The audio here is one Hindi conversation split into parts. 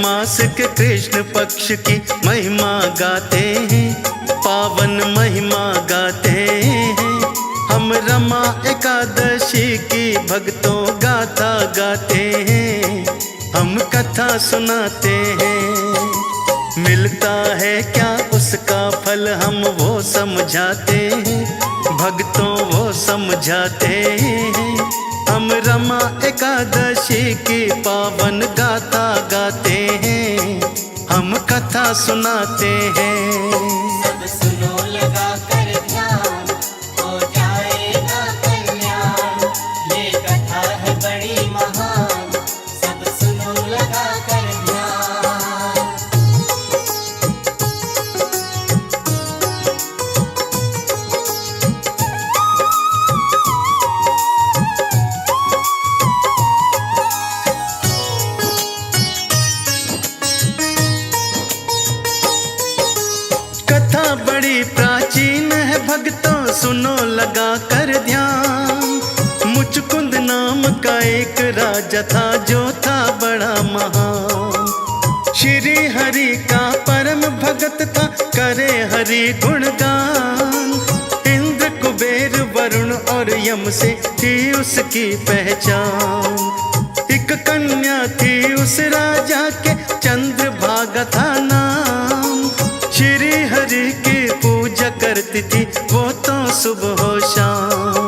मास के कृष्ण पक्ष की महिमा गाते हैं, पावन महिमा गाते हैं। हम रमा एकादशी की भक्तों गाथा गाते हैं, हम कथा सुनाते हैं। मिलता है क्या उसका फल हम वो समझाते हैं, भक्तों वो समझाते हैं। हम रमा एकादशी की पावन गाथा गाते हैं, हम कथा सुनाते हैं। सब सुनो लगा कर ध्यान, हो जाएगा कल्याण। ये कथा है बड़ी महान, सब सुनो लगा कर ध्यान। कथा बड़ी प्राचीन है भक्तों सुनो लगा कर ध्यान। मुचकुंद नाम का एक राजा था जो था बड़ा महान। श्री हरि का परम भगत था करे हरि गुणगान। इंद्र कुबेर वरुण और यम से थी उसकी पहचान। एक कन्या थी उस राजा के चंद्रभागा था नाम। श्री हरि की पूजा करती थी वो तो सुबह हो शाम।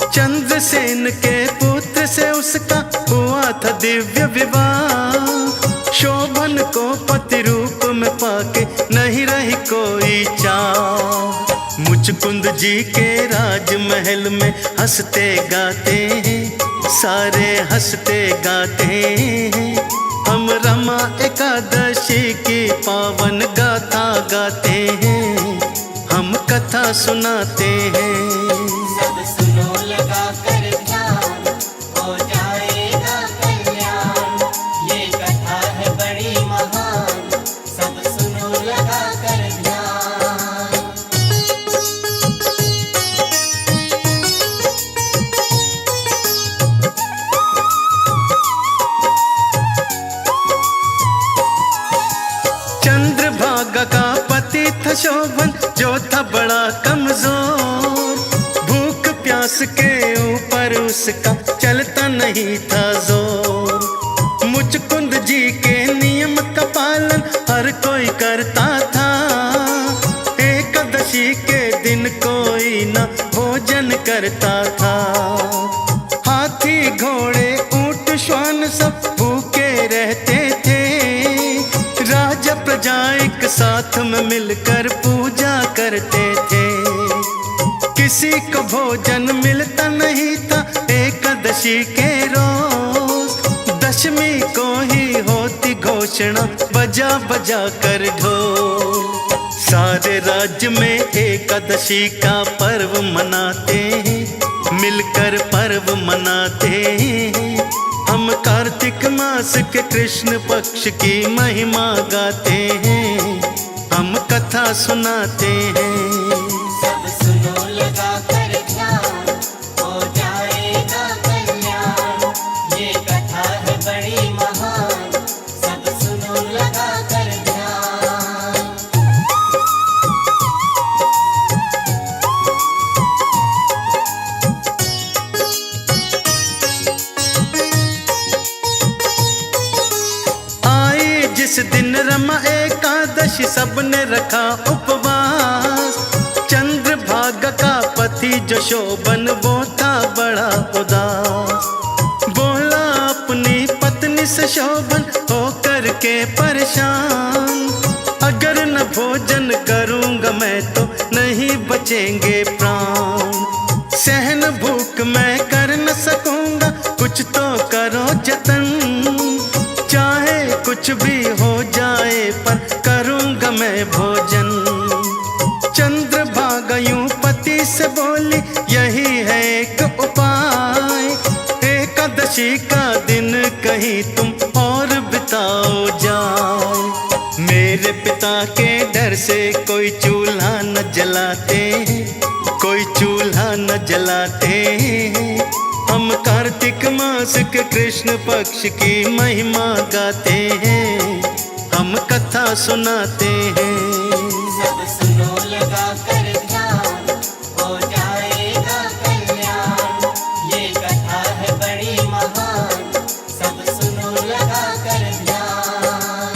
चंद्रसेन के पुत्र से उसका हुआ था दिव्य विवाह। शोभन को पति रूप में पाके नहीं रही कोई चाह। मुचकुंद जी के राजमहल में हंसते गाते हैं, सारे हंसते गाते हैं। हम रमा एकादशी की पावन गाथा गाते हैं, हम कथा सुनाते हैं। सब सुनो लगा कर ध्यान, हो जाएगा कल्याण। ये कथा है बड़ी महान, सब सुनो लगा कर ध्यान। चंद्रभागा का पति था शोभन जो था बड़ा कमजोर। भूख प्यास के ऊपर उसका चलता नहीं था जोर। मुचकुंद जी के नियम का पालन हर कोई करता था। एकादशी के दिन कोई न भोजन करता था। हाथी घोड़े ऊंट श्वान सब भूखे रहते थे। राजा प्रजा एक साथ में मिलकर पूजा करते थे। किसी को भोजन मिलता नहीं था एकादशी के रोज। दशमी को ही होती घोषणा बजा बजा कर ढोल। सारे राज्य में एकादशी का पर्व मनाते हैं, मिलकर पर्व मनाते हैं। हम कार्तिक मास के कृष्ण पक्ष की महिमा गाते हैं, हम कथा सुनाते हैं। सब सुनो लगा कर ध्यान, हो जाएगा कल्याण। ये कथा है बड़ी महान, सब सुनो लगा कर ध्यान। जिस दिन रमा एकादशी सबने रखा उपवास। चंद्रभागा का पति जो शोभन वो था बड़ा उदास। बोला अपनी पत्नी से शोभन होकर के परेशान, अगर न भोजन करूंगा मैं तो नहीं बचेंगे प्राण। सहन भूख मैं कर न सकूंगा, कुछ तो करो जतन। चाहे कुछ भी हो जाए पर करूंगा मैं भोजन। चंद्रभागा यूं पति से बोली यही है एक उपाय। एकादशी का दिन कहीं तुम और बिताओ जाए। मेरे पिता के डर से कोई चूल्हा न जलाते, कोई चूल्हा न जलाते। हम कार्तिक मास के कृष्ण पक्ष की महिमा गाते हैं, कथा सुनाते हैं। सब सुनो लगा कर ध्यान, हो जाएगा कल्याण। ये कथा है बड़ी महान, सब सुनो लगा कर ध्यान।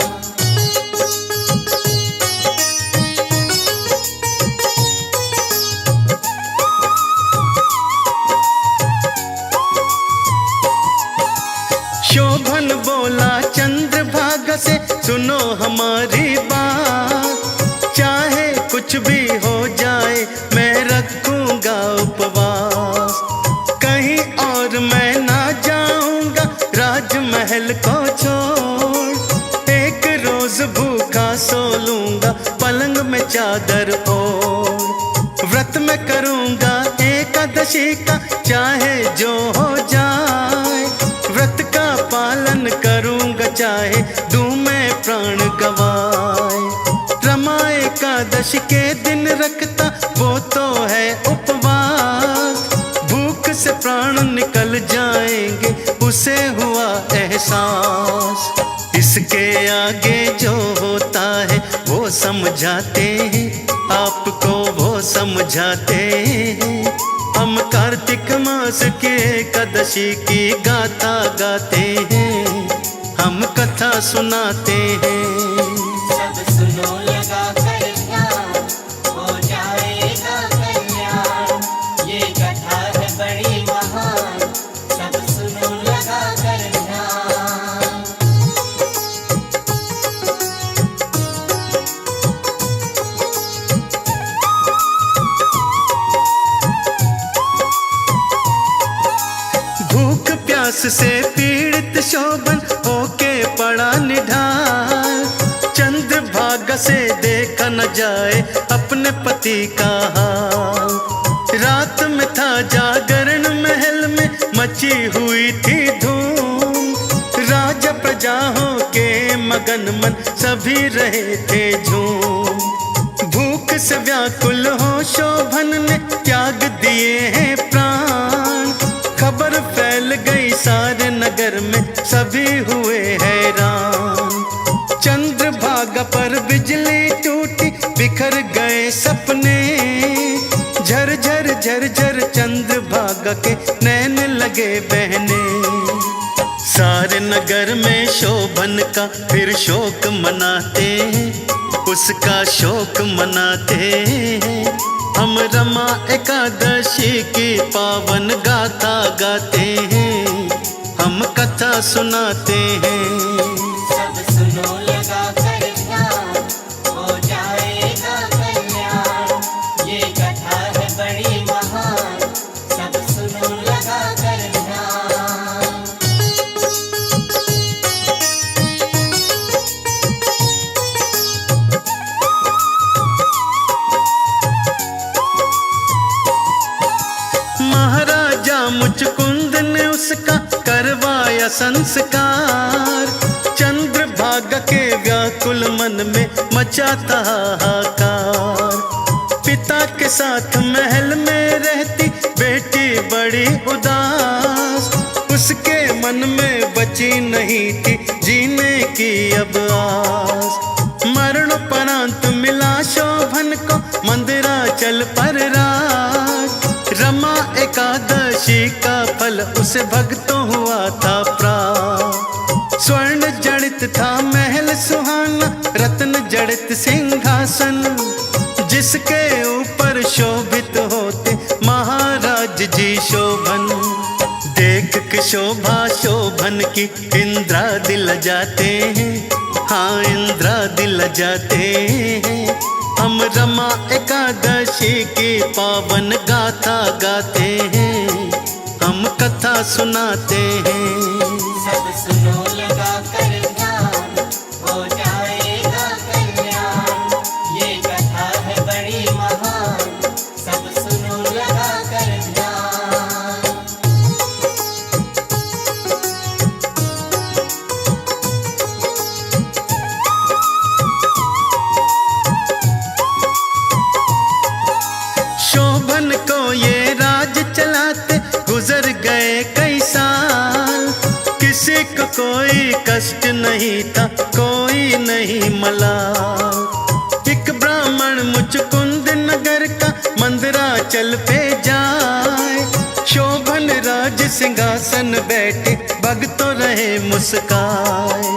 शोभन बोला चंद्रभागा से, सुनो हमारी बात। चाहे कुछ भी हो जाए मैं रखूंगा उपवास। कहीं और मैं ना जाऊंगा राजमहल को छोड़। एक रोज भूखा सो लूंगा पलंग में चादर ओढ़। व्रत में करूंगा एकादशी का चाहे जो हो जाए। व्रत का पालन करूंगा चाहे दूं मैं प्राण गवाए। रमा एकादशी के दिन रखता वो तो है उपवास। भूख से प्राण निकल जाएंगे उसे हुआ एहसास। इसके आगे जो होता है वो समझाते हैं, आपको वो समझाते हैं। हम कार्तिक मास के एकादशी की गाथा गाते हैं, हम कथा सुनाते हैं। सब सुनो लगा कर ध्यान, हो जाएगा कल्याण। ये कथा है बड़ी महान, सब सुनो लगा कर ध्यान। भूख प्यास से पीड़ित शोभन होके पड़ा निढाल। चंद्रभागा से देखा न जाए अपने पति का हाल। रात में था जागरण महल में मची हुई थी धूम। राजा प्रजाओं के मगन मन सभी रहे थे झूम। भूख से व्याकुल हो शोभन ने त्याग दिए हैं प्राण। खबर फैल गई सारे नगर में सभी हुए हैरान। चंद्रभागा पर बिजली टूटी बिखर गए सपने। झरझर झरझर चंद्रभागा के नैन लगे बहने। सारे नगर में शोभन का फिर शोक मनाते हैं, उसका शोक मनाते हैं। हम रमा एकादशी की पावन गाथा गाते हैं, हम कथा सुनाते हैं। सब सुनो लगा कर ध्यान, हो जाएगा कल्याण। ये कथा है बड़ी महान, सब सुनो लगा कर ध्यान। महाराजा मुचकुंद ने उसका करवाया संस्कार। चंद्रभागा के व्याकुल मन में मचा था हाहाकार। पिता के साथ महल में रहती बेटी बड़ी उदास। उसके मन में बची नहीं थी जीने की अब आस। मरणोपरांत मिला शोभन को मंदिराचल पर राज। रमा एकादशी का फल उसे भक्तों हुआ था प्राप्त। स्वर्ण जड़ित था महल सुहाना, रत्न जड़ित सिंहासन। जिसके ऊपर शोभित होते महाराज जी शोभन। देख के शोभा शोभन की इंद्रा दिल जाते हैं, हाँ इंद्रा दिल जाते हैं। हम रमा एकादशी की पावन गाथा गाते हैं, हम कथा सुनाते हैं। सब सुनो लगा कर ध्यान, हो जाएगा कल्याण। ये कथा है बड़ी महान, सब सुनो लगा कर ध्यान। शोभन को ये राज चलाते गुजर गए कई साल। किसी को कोई कष्ट नहीं था, कोई नहीं नहीं मला। एक ब्राह्मण मुचकुंद नगर का मंदराचल पे जाए, शोभन राज सिंहासन बैठे भगतों रहे मुस्काए।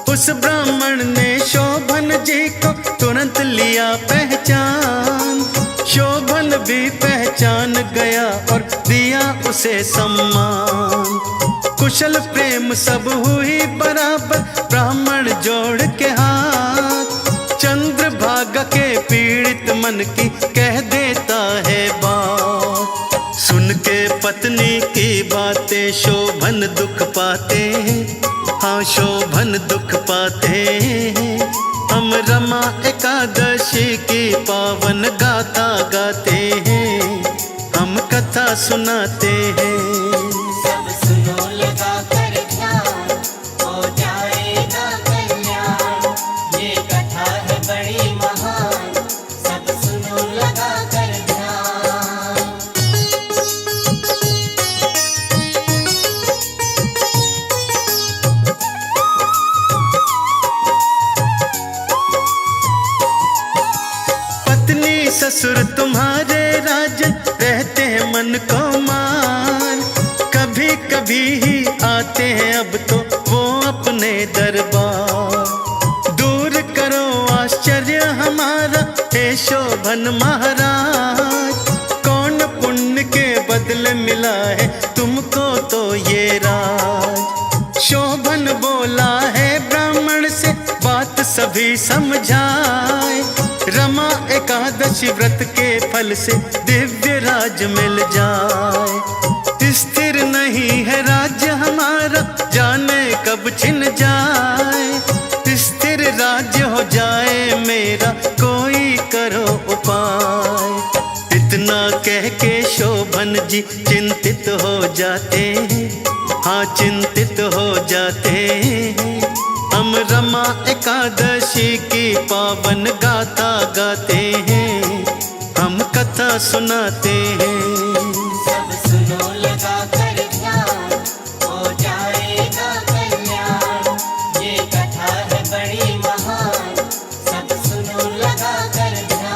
उस ब्राह्मण ने शोभन जी को तुरंत लिया पहचान, शोभन भी पहचान गया और दिया उसे सम्मान। कुशल प्रेम सब हुई बराबर, ब्राह्मण जोड़ के हाथ, चंद्रभागा के पीड़ित मन की कह देता है बात। सुन के पत्नी की बातें शोभन दुख पाते हैं, हाँ शोभन दुख पाते हैं। हम रमा एकादशी की पावन गाथा गाते हैं, हम कथा सुनाते हैं। सब सुनो लगा कर ध्यान, हो जाएगा कल्याण। ये कथा है बड़ी महान, सब सुनो लगा कर ध्यान। पत्नी ससुर तुम्हारे राज रहते हैं मन को मान, कभी कभी ही आते हैं अब तो वो अपने दरबार। दूर करो आश्चर्य हमारा हे शोभन महाराज, कौन पुण्य के बदले मिला है तुमको तो ये राज। शोभन बोला है ब्राह्मण से बात सभी समझाए, रमा एकादशी व्रत के फल से दिव्य राज मिल जाए। स्थिर नहीं है राज्य हमारा, जाने कब छिन जाए। स्थिर राज्य हो जाए मेरा, कोई करो उपाय। इतना कह के शोभन जी चिंतित हो जाते हैं, हाँ चिंतित हो जाते हैं। हम रमा एकादशी की पावन गाथा गाते हैं, हम कथा सुनाते हैं। सब सुनो लगा कर ध्यान, हो जाएगा कल्याण। ये कथा है बड़ी महान, सब सुनो लगा कर ध्यान।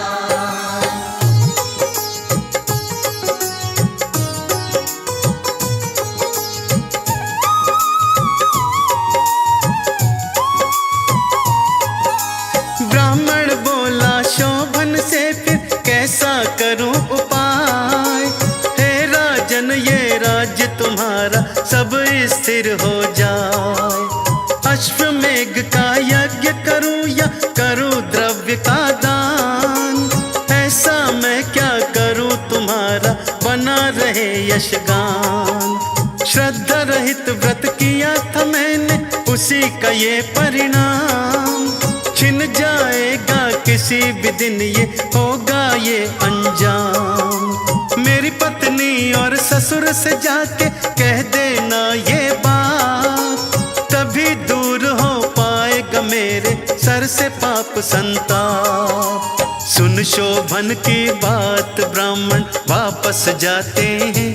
ब्राह्मण बोला शोभन से फिर कैसा करूं उपाय। हे राजन ये राज्य तुम्हारा सब स्थिर हो जाए। अश्वमेघ का यज्ञ करूं या करूं द्रव्य का दान, ऐसा मैं क्या करूं तुम्हारा बना रहे यशगान। श्रद्धा रहित व्रत किया था मैंने, उसी का ये परिणाम। छिन जाएगा किसी भी दिन, ये होगा ये अंजाम। मेरी पत्नी और ससुर से जाके कह देना ये बात, तभी दूर हो पाएगा मेरे सर से पाप संताप। सुन शोभन की बात ब्राह्मण वापस जाते हैं,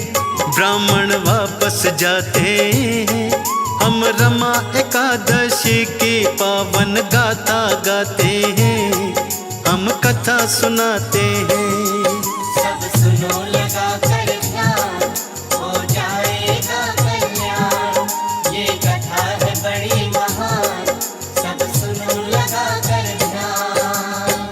ब्राह्मण वापस जाते हैं। हम रमा एकादशी की पावन गाथा गाते हैं, हम कथा सुनाते हैं। सब सुनो लगा कर ध्यान, हो जाएगा कल्याण। ये कथा है बड़ी महान, सब सुनो लगा कर ध्यान।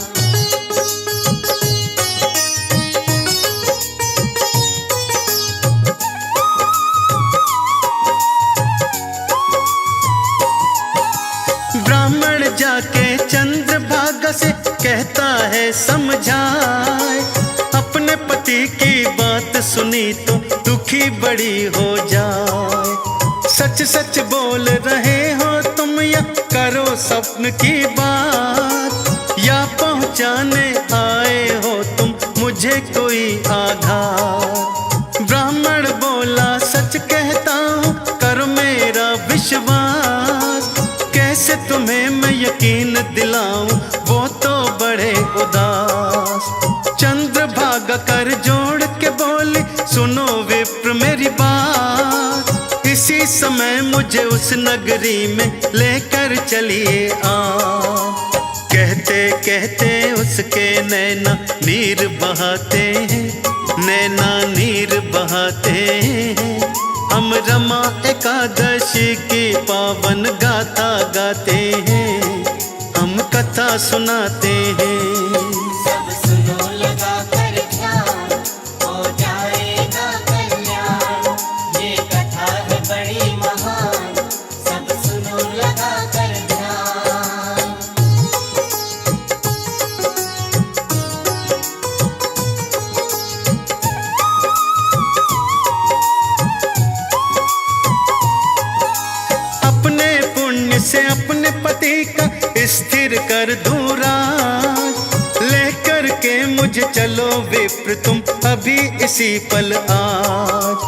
ब्राह्मण जाके चंद्रभागा से कहता है समझाए, अपने पति की बात सुनी तो दुखी बड़ी हो जाए। सच सच बोल रहे हो तुम या करो स्वप्न की बात, या पहुंचाने आए हो तुम मुझे कोई आघात। ब्राह्मण बोला सच कहता हूँ कर मेरा विश्वास, कैसे तुम्हें मैं यकीन दिलाऊं वो तो बड़े उदास। चंद्रभागा कर जोड़ के बोली सुनो विप्र मेरी बात, इसी समय मुझे उस नगरी में लेकर चलिए आ। कहते उसके नैना नीर बहाते हैं, नैना नीर बहाते हैं। हम रमा एकादशी की पावन गाथा गाते हैं, हम कथा सुनाते हैं। सब सुनो लगा कर ध्यान, हो जाएगा कल्याण। ये कथा है बड़ी महान, सब सुनो लगा कर ध्यान। अपने पुण्य से अपने पति का स्थिर कर दूं राज, लेकर के मुझे चलो विप्र तुम अभी इसी पल आज।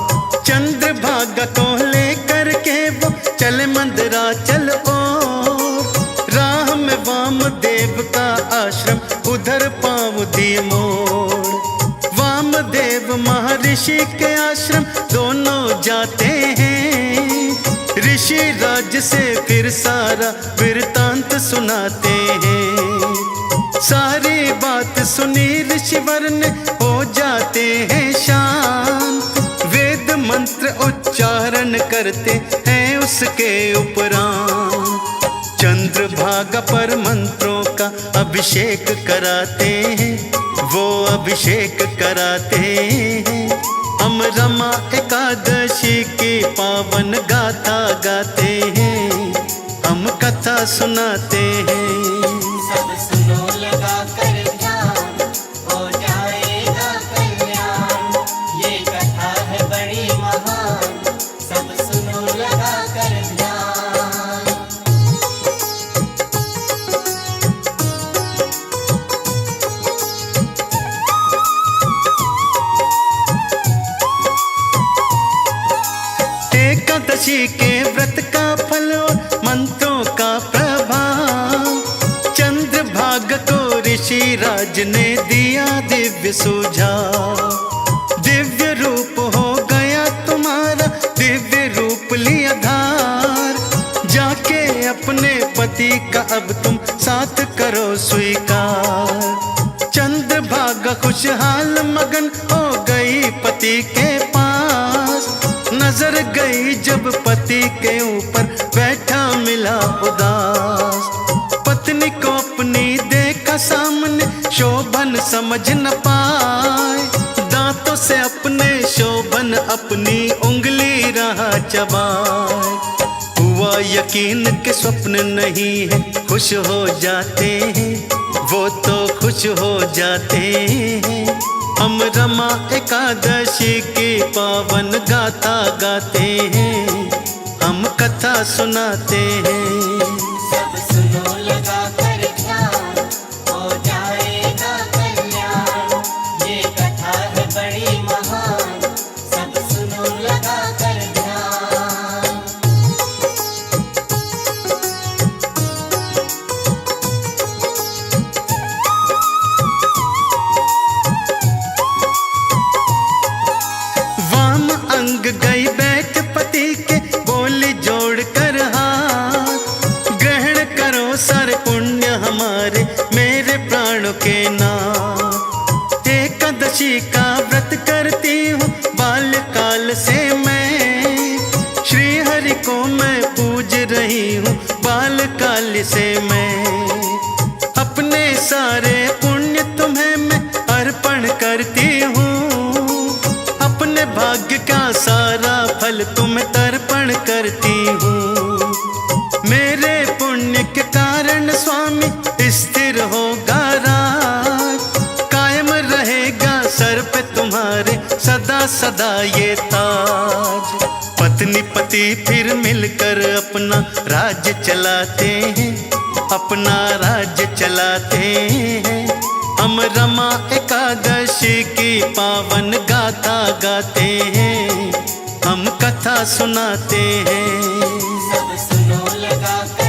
चंद्रभागा को लेकर के वो चले मंदराचल ओर, राह में वामदेव का आश्रम उधर पाँव दिए मोड़। वामदेव महर्षि के आश्रम दोनों जाते हैं, ऋषि राज से फिर सारा वृतांत सुनाते हैं। सारी बात सुनी ऋषिवर ने हो जाते हैं शांत, वेद मंत्र उच्चारण करते हैं उसके उपरांत। चंद्रभागा पर मंत्रों का अभिषेक कराते हैं, वो अभिषेक कराते हैं। हम रमा एकादशी की पावन गाथा गाते हैं, हम कथा सुनाते हैं। सब सुनो लगा कर ध्यान, हो जाएगा कल्याण। ये कथा है बड़ी महान, सब सुनो लगा कर ध्यान। एकादशी के व्रत का फल और मंत्रों का प्रभाव, चंद्रभागा को ऋषि राज ने दिया दिव्य सुझाव। दिव्य रूप हो गया तुम्हारा, दिव्य रूप लिया धार, जाके अपने पति का अब तुम साथ करो स्वीकार। चंद्रभागा खुशहाल मगन हो गई पति के पास, नजर गई जब पति के ऊपर बैठा मिला उदास। पत्नी को अपनी देखा सामने, शोभन समझ न पाए, दांतों से अपने शोभन अपनी उंगली रहा चबाए। हुआ यकीन के स्वप्न नहीं है, खुश हो जाते हैं, वो तो खुश हो जाते हैं। हम रमा एकादशी की पावन गाथा गाते हैं, हम कथा सुनाते हैं। सब सुनो लगा कर ध्यान, हो जाएगा कल्याण। ये कथा है बड़ी महान, सब सुनो लगा कर ध्यान। वाम अंग गई बैठ पति के, बोली जोड़ कर हाथ, ग्रहण करो सारे पुण्य हमारे मेरे प्राणों के नाथ। एकादशी का व्रत करती हूँ बाल्यकाल से मैं, श्री हरि को मैं पूज रही हूँ बाल्यकाल से मैं। अपने सारे पुण्य तुम्हें मैं अर्पण करती हूँ, अपने भाग्य का सारा फल तुम्हें तर्पण करती हूँ। मेरे पुण्य के कारण स्वामी स्थिर होगा राज, कायम रहेगा सर पे तुम्हारे सदा सदा ये ताज। पत्नी पति फिर मिलकर अपना राज्य चलाते हैं, अपना राज्य चलाते हैं। हम रमा एकादशी की पावन गाथा गाते हैं, हम कथा सुनाते हैं। सब सुनो लगा कर